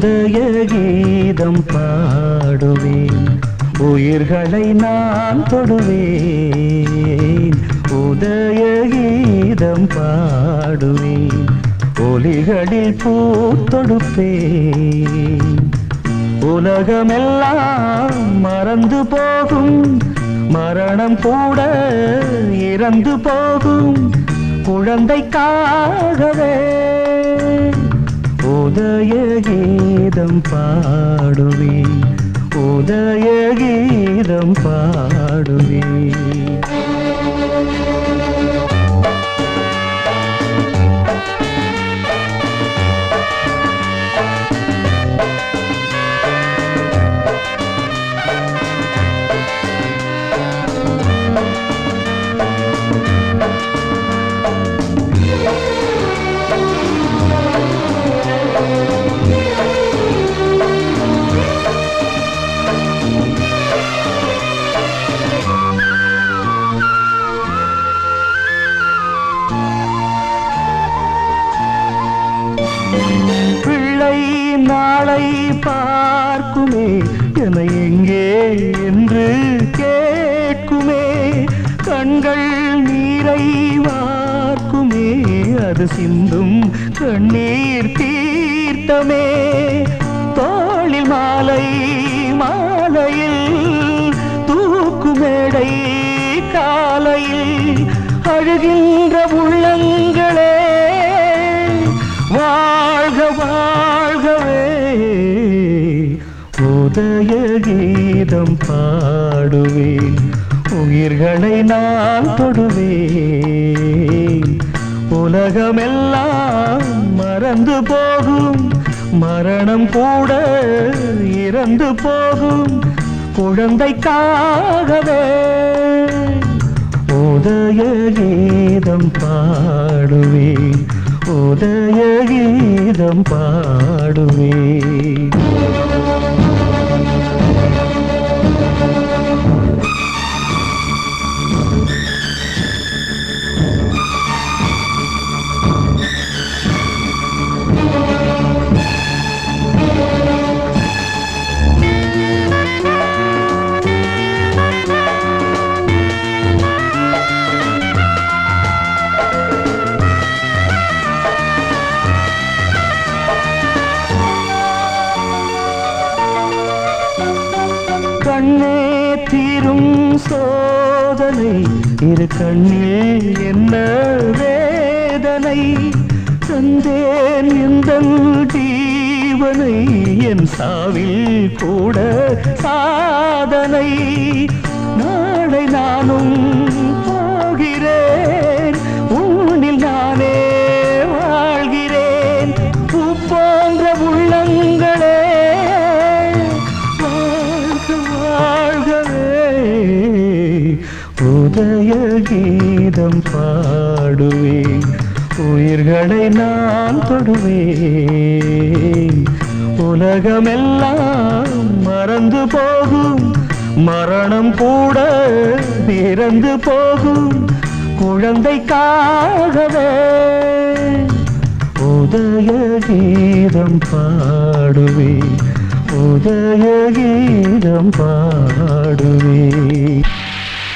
உதய கீதம் பாடுவேன், உயிர்களை நான் தொடுவேன். உதய கீதம் பாடுவேன், ஒலிகளில் பூத்தொடுப்பேன். உலகமெல்லாம் மறந்து போகும், மரணம் கூட இறந்து போகும் குழந்தைக்காகவே உதய கீதம் பாடுவேன், உதய கீதம் பாடுவேன். பிள்ளை நாளை பார்க்குமே, என எங்கே என்று கேட்குமே. கண்கள் நீரை வார்க்குமே, அது சிந்தும் கண்ணீர் தீர்த்தமே. தோளில் மாலை மாலையில் தூக்குமேடை காலையில் அழுகின்ற உள்ளங்களே வாழ்க வாழ்கவே. உதய கீதம் பாடுவேன், உயிர்களை நான் தொடுவேன். உலகமெல்லாம் மறந்து போகும், மரணம் கூட இறந்து போகும் குழந்தைக்காகவே உதய கீதம் பாடுவேன், உதய கீதம் பாடுவேன். கண்ணே தீரும் சோதனை, இரு கண்ணில் என்ன வேதனை. தந்தேன் எந்தன் ஜீவனை, என் சாவில் கூட சாதனை. நாளை நானும் போகிறேன், உன்னில் நானே வாழ்கிறேன். பூ போன்ற உள்ளங்களே உதய கீதம் பாடுவேன், உயிர்களை நான் தொடுவேன். உலகமெல்லாம் மறந்து போகும், மரணம் கூட இறந்து போகும் குழந்தைக்காகவே உதய கீதம் பாடுவேன், உதய கீதம் பாடுவேன்.